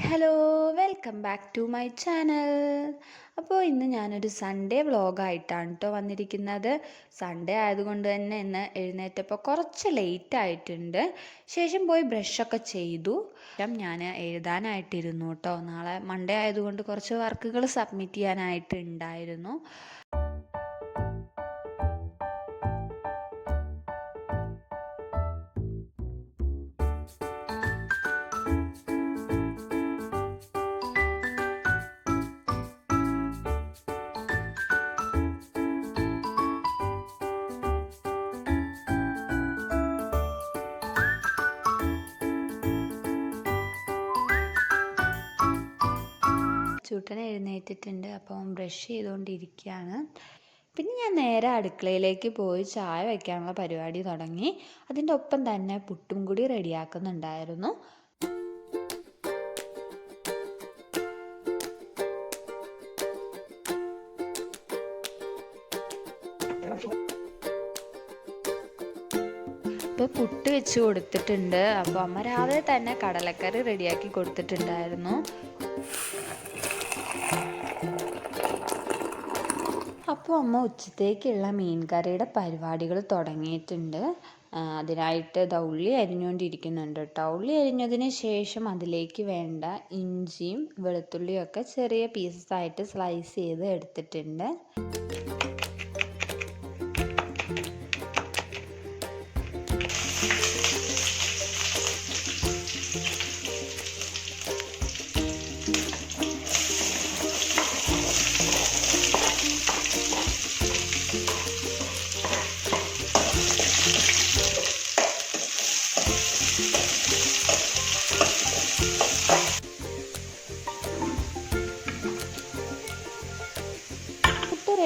Hello welcome back to my channel. അപ്പോൾ ഇന്ന് ഞാനൊരു സൺഡേ വ്ളോഗായിട്ടാണ് കേട്ടോ വന്നിരിക്കുന്നത്. സൺഡേ ആയതുകൊണ്ട് തന്നെ ഇന്ന് എഴുന്നേറ്റപ്പോൾ കുറച്ച് ലേറ്റ് ആയിട്ടുണ്ട്. ശേഷം പോയി ബ്രഷൊക്കെ ചെയ്തു. ഞാൻ എഴുതാനായിട്ടിരുന്നു കേട്ടോ. നാളെ മൺഡേ ആയതുകൊണ്ട് കുറച്ച് വർക്കുകൾ സബ്മിറ്റ് ചെയ്യാനായിട്ടുണ്ടായിരുന്നു. ചൂട്ടൻ എഴുന്നേറ്റിട്ടുണ്ട്. അപ്പം ബ്രഷ് ചെയ്തുകൊണ്ടിരിക്കുകയാണ്. പിന്നെ ഞാൻ നേരെ അടുക്കളയിലേക്ക് പോയി ചായ വയ്ക്കാനുള്ള പരിപാടി തുടങ്ങി. അതിൻ്റെ ഒപ്പം തന്നെ പുട്ടും കൂടി റെഡിയാക്കുന്നുണ്ടായിരുന്നു. ഇപ്പോൾ പുട്ട് വെച്ച് കൊടുത്തിട്ടുണ്ട്. അപ്പോൾ അമ്മ രാവിലെ തന്നെ കടലക്കറി റെഡിയാക്കി കൊടുത്തിട്ടുണ്ടായിരുന്നു. അപ്പോൾ അമ്മ ഉച്ചത്തേക്കുള്ള മീൻ കറിയുടെ പരിപാടികൾ തുടങ്ങിയിട്ടുണ്ട്. അതിനായിട്ട് ഉള്ളി അരിഞ്ഞുകൊണ്ടിരിക്കുന്നുണ്ട് കേട്ടോ. ഉള്ളി അരിഞ്ഞതിന് ശേഷം അതിലേക്ക് വേണ്ട ഇഞ്ചിയും വെളുത്തുള്ളിയും ഒക്കെ ചെറിയ പീസസായിട്ട് സ്ലൈസ് ചെയ്ത് എടുത്തിട്ടുണ്ട്.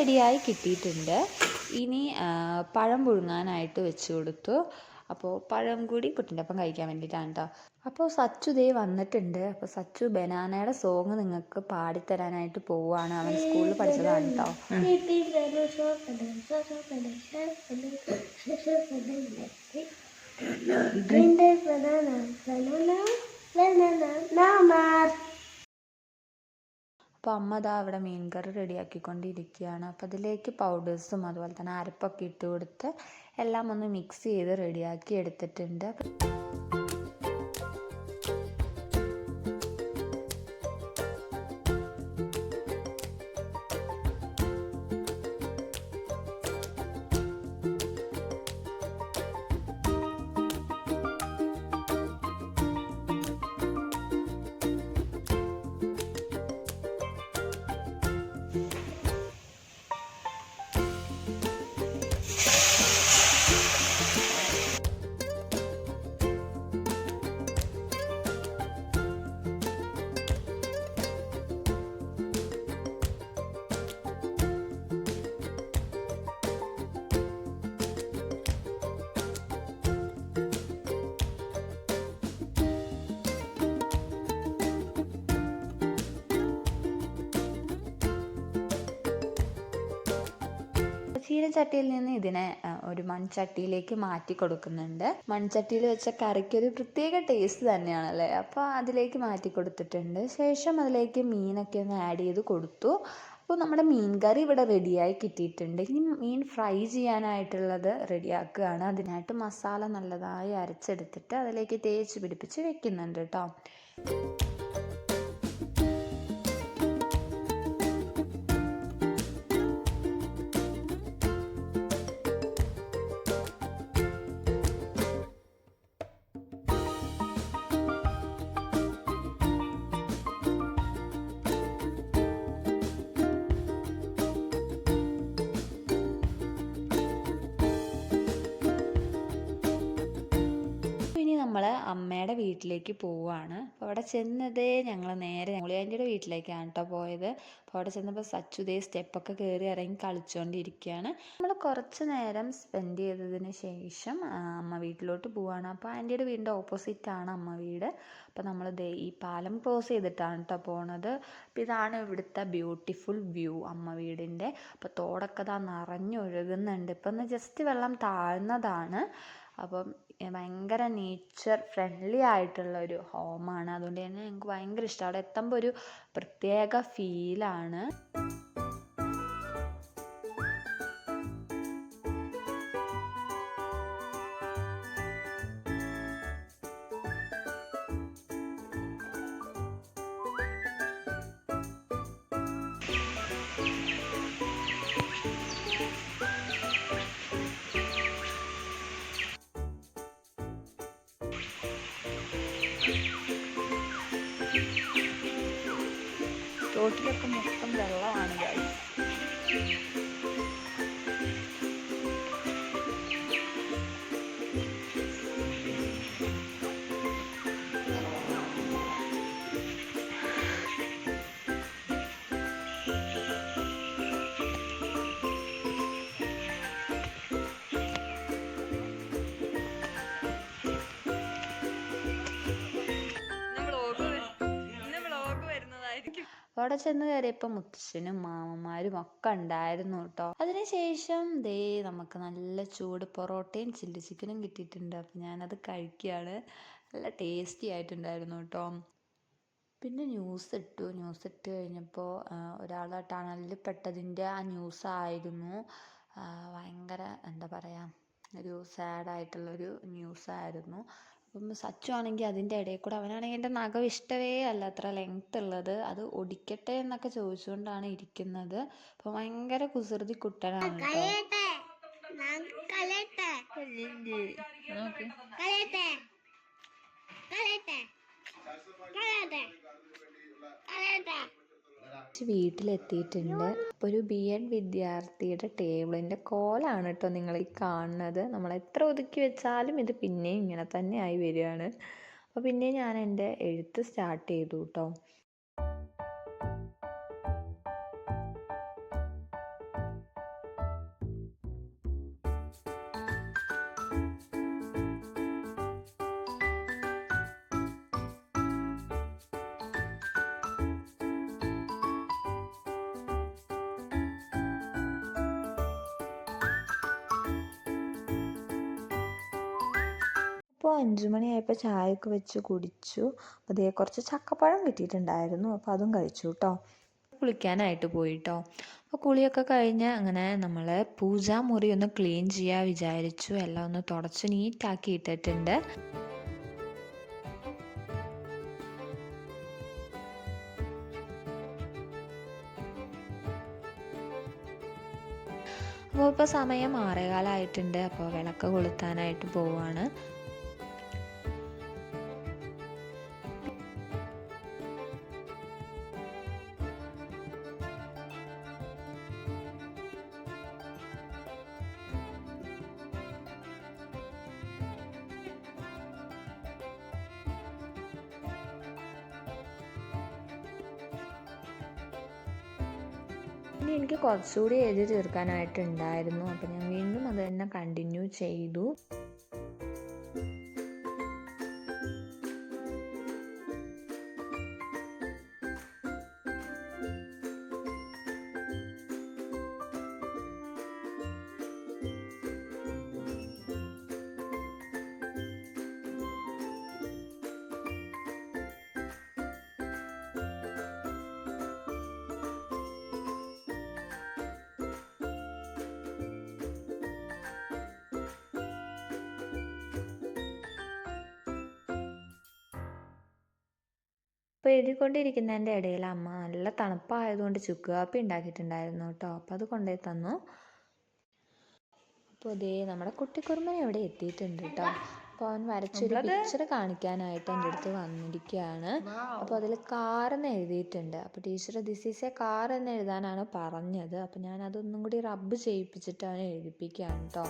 റെഡിയായി കിട്ടിയിട്ടുണ്ട്. ഇനി പഴം പുഴുങ്ങാനായിട്ട് വെച്ച് കൊടുത്തു. അപ്പോൾ പഴം കൂടി കുട്ടിൻ്റെ ഒപ്പം കഴിക്കാൻ വേണ്ടിയിട്ടാണ് കേട്ടോ. അപ്പോൾ സച്ചു ദേ വന്നിട്ടുണ്ട്. അപ്പോൾ സച്ചു ബനാനയുടെ സോങ് നിങ്ങൾക്ക് പാടിത്തരാനായിട്ട് പോവുകയാണ്. അവൻ സ്കൂളിൽ പഠിച്ചതാണ് കേട്ടോ. അപ്പോൾ അമ്മ ദാ അവിടെ മീൻ കറി റെഡിയാക്കിക്കൊണ്ടിരിക്കുകയാണ്. അപ്പോൾ അതിലേക്ക് പൗഡേഴ്സും അതുപോലെ തന്നെ അരപ്പൊക്കെ ഇട്ട് കൊടുത്ത് എല്ലാം ഒന്ന് മിക്സ് ചെയ്ത് റെഡിയാക്കി എടുത്തിട്ടുണ്ട്. ചീനച്ചട്ടിയിൽ നിന്ന് ഇതിനെ ഒരു മൺചട്ടിയിലേക്ക് മാറ്റി കൊടുക്കുന്നുണ്ട്. മൺചട്ടിയിൽ വെച്ച കറിക്ക് ഒരു പ്രത്യേക ടേസ്റ്റ് തന്നെയാണല്ലേ. അപ്പോൾ അതിലേക്ക് മാറ്റി കൊടുത്തിട്ടുണ്ട്. ശേഷം അതിലേക്ക് മീനൊക്കെ ഒന്ന് ആഡ് ചെയ്ത് കൊടുത്തു. അപ്പോൾ നമ്മുടെ മീൻ കറി ഇവിടെ റെഡിയായി കിട്ടിയിട്ടുണ്ട്. ഇനി മീൻ ഫ്രൈ ചെയ്യാനായിട്ടുള്ളത് റെഡിയാക്കുകയാണ്. അതിനായിട്ട് മസാല നല്ലതായി അരച്ചെടുത്തിട്ട് അതിലേക്ക് തേച്ച് പിടിപ്പിച്ച് വെക്കുന്നുണ്ട് കേട്ടോ. നമ്മൾ അമ്മയുടെ വീട്ടിലേക്ക് പോവുകയാണ്. അപ്പോൾ അവിടെ ചെന്നതേ ഞങ്ങൾ നേരെ ആൻറ്റിയുടെ വീട്ടിലേക്കാണ് കേട്ടോ പോയത്. അപ്പോൾ അവിടെ ചെന്നപ്പോൾ സച്ചുദേ സ്റ്റെപ്പൊക്കെ കയറി ഇറങ്ങി കളിച്ചുകൊണ്ടിരിക്കുകയാണ്. നമ്മൾ കുറച്ച് നേരം സ്പെൻഡ് ചെയ്തതിന് ശേഷം അമ്മ വീട്ടിലോട്ട് പോവുകയാണ്. അപ്പോൾ ആൻറ്റിയുടെ വീടിൻ്റെ ഓപ്പോസിറ്റാണ് അമ്മ വീട്. അപ്പോൾ നമ്മൾ ഈ പാലം ക്രോസ് ചെയ്തിട്ടാണ് കേട്ടോ പോണത്. അപ്പോൾ ഇതാണ് ഇവിടുത്തെ ബ്യൂട്ടിഫുൾ വ്യൂ അമ്മ വീടിൻ്റെ. അപ്പോൾ തോടൊക്കെ നിറഞ്ഞൊഴുകുന്നുണ്ട്. ഇപ്പം ഒന്ന് ജസ്റ്റ് വെള്ളം താഴ്ന്നതാണ്. അപ്പം ഭയങ്കര നേച്ചർ ഫ്രണ്ട്ലി ആയിട്ടുള്ള ഒരു ഹോമാണ്. അതുകൊണ്ട് തന്നെ ഞങ്ങൾക്ക് ഭയങ്കര ഇഷ്ടമാണ്. അവിടെ എത്തുമ്പോൾ ഒരു പ്രത്യേക ഫീലാണ്. റോട്ടിലൊക്കെ മൊത്തം വെള്ളമാണ് ഗൈസ്. അവിടെ ചെന്ന് കയറിയപ്പോൾ മുത്തശ്ശനും മാമന്മാരും ഒക്കെ ഉണ്ടായിരുന്നു കേട്ടോ. അതിനുശേഷം ദേ നമുക്ക് നല്ല ചൂട് പൊറോട്ടയും ചില്ലി ചിക്കനും കിട്ടിയിട്ടുണ്ട്. അപ്പം ഞാനത് കഴിക്കുകയാണ്. നല്ല ടേസ്റ്റി ആയിട്ടുണ്ടായിരുന്നു കേട്ടോ. പിന്നെ ന്യൂസ് ഇട്ട് കഴിഞ്ഞപ്പോൾ ഒരാൾ ടണലിൽ പെട്ടതിൻ്റെ ആ ന്യൂസായിരുന്നു. ഭയങ്കര എന്താ പറയുക, ഒരു സാഡായിട്ടുള്ളൊരു ന്യൂസായിരുന്നു. അപ്പം സച്ചു ആണെങ്കിൽ അതിൻ്റെ ഇടയിൽ കൂടെ, അവനാണെങ്കിൽ എൻ്റെ നഖം ഇഷ്ടമേ അല്ല അത്ര ലെങ്ത് ഉള്ളത്, അത് ഒടിക്കട്ടെ എന്നൊക്കെ ചോദിച്ചുകൊണ്ടാണ് ഇരിക്കുന്നത്. അപ്പം ഭയങ്കര കുസൃതി കുട്ടനാണ് കേട്ടോ. വീട്ടിലെത്തിയിട്ടുണ്ട്. അപ്പോൾ ഒരു BEd വിദ്യാർത്ഥിയുടെ ടേബിളിൻ്റെ കോലാണ് കേട്ടോ നിങ്ങൾ ഈ കാണുന്നത്. നമ്മൾ എത്ര ഒതുക്കി വെച്ചാലും ഇത് പിന്നെയും ഇങ്ങനെ തന്നെ ആയി വരികയാണ്. അപ്പോൾ പിന്നെ ഞാൻ എൻ്റെ എഴുത്ത് സ്റ്റാർട്ട് ചെയ്തു കേട്ടോ. അപ്പോൾ 5 മണിയായപ്പോൾ ചായയൊക്കെ വെച്ച് കുടിച്ചു. അപ്പോൾ അതേ കുറച്ച് ചക്കപ്പഴം കിട്ടിയിട്ടുണ്ടായിരുന്നു. അപ്പോൾ അതും കഴിച്ചു കേട്ടോ. കുളിക്കാനായിട്ട് പോയി കേട്ടോ. അപ്പോൾ കുളിയൊക്കെ കഴിഞ്ഞ് അങ്ങനെ നമ്മൾ പൂജാമുറി ഒന്ന് ക്ലീൻ ചെയ്യാൻ വിചാരിച്ചു. എല്ലാം ഒന്ന് തുടച്ച് നീറ്റാക്കി ഇട്ടിട്ടുണ്ട്. അപ്പോൾ ഇപ്പോൾ സമയം 6:15 അപ്പോൾ വിളക്ക് കൊളുത്താനായിട്ട് പോവാണ്. ഇനി എനിക്ക് കുറച്ചുകൂടി എഴുതി തീർക്കാനായിട്ടുണ്ടായിരുന്നു. അപ്പം ഞാൻ വീണ്ടും അത് തന്നെ കണ്ടിന്യൂ ചെയ്തു. അപ്പോൾ എഴുതിക്കൊണ്ടിരിക്കുന്നതിൻ്റെ ഇടയിൽ അമ്മ നല്ല തണുപ്പായതുകൊണ്ട് ചുക്ക് കാപ്പി ഉണ്ടാക്കിയിട്ടുണ്ടായിരുന്നു കേട്ടോ. അപ്പോൾ അത് കൊണ്ടുപോയി തന്നു. അപ്പോൾ അതേ നമ്മുടെ കുട്ടിക്കുറുമ്പൻ ഇവിടെ എത്തിയിട്ടുണ്ട് കേട്ടോ. അപ്പോൾ അവൻ വരച്ചൊരു പിക്ചർ കാണിക്കാനായിട്ട് എൻ്റെ അടുത്ത് വന്നിരിക്കുകയാണ്. അപ്പോൾ അതിൽ കാർ എന്ന് എഴുതിയിട്ടുണ്ട്. അപ്പോൾ teacher this is A car എന്ന് എഴുതാനാണ് പറഞ്ഞത്. അപ്പോൾ ഞാൻ അതൊന്നും കൂടി റബ്ബ് ചെയ്യിപ്പിച്ചിട്ട് അവനെ എഴുതിപ്പിക്കുകയാണ് കേട്ടോ.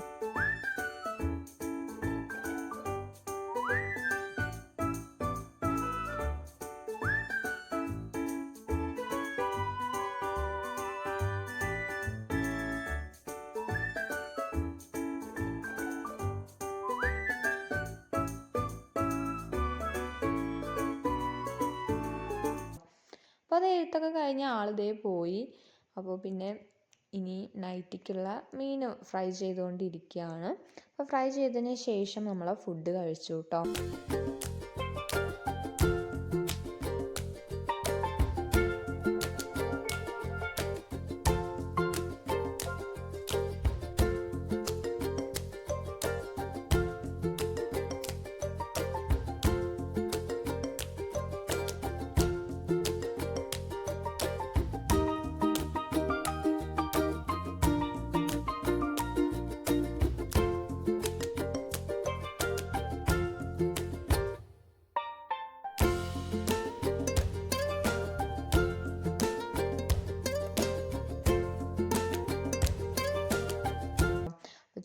അപ്പോൾ അത് എഴുത്തൊക്കെ കഴിഞ്ഞ് ആളിതേ പോയി. അപ്പോൾ പിന്നെ ഇനി നൈറ്റിക്കുള്ള മീൻ ഫ്രൈ ചെയ്തുകൊണ്ടിരിക്കുകയാണ്. അപ്പോൾ ഫ്രൈ ചെയ്തതിന് ശേഷം നമ്മൾ ഫുഡ് കഴിച്ചു കേട്ടോ.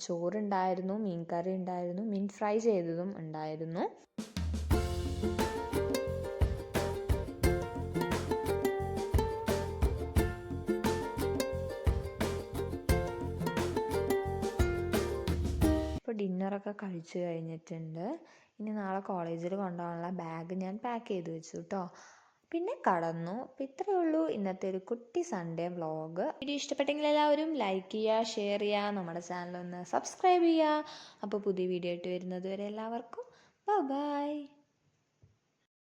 ചോറുണ്ടായിരുന്നു, മീൻ കറി ഉണ്ടായിരുന്നു, മീൻ ഫ്രൈ ചെയ്തതും ഉണ്ടായിരുന്നു. ഇപ്പോൾ ഡിന്നറൊക്കെ കഴിച്ചു കഴിഞ്ഞിട്ടുണ്ട്. ഇനി നാളെ കോളേജിൽ കൊണ്ടുപോകാനുള്ള ബാഗ് ഞാൻ പാക്ക് ചെയ്ത് വെച്ചു കേട്ടോ. പിന്നെ കടന്നു. അപ്പോൾ ഇത്രയേ ഉള്ളൂ ഇന്നത്തെ ഒരു കുട്ടി സൺഡേ വ്ളോഗ്. വീഡിയോ ഇഷ്ടപ്പെട്ടെങ്കിൽ എല്ലാവരും ലൈക്ക് ചെയ്യുക, ഷെയർ ചെയ്യുക, നമ്മുടെ ചാനൽ ഒന്ന് സബ്സ്ക്രൈബ് ചെയ്യുക. അപ്പോൾ പുതിയ വീഡിയോ ആയിട്ട് വരുന്നത് വരെ എല്ലാവർക്കും ബൈ.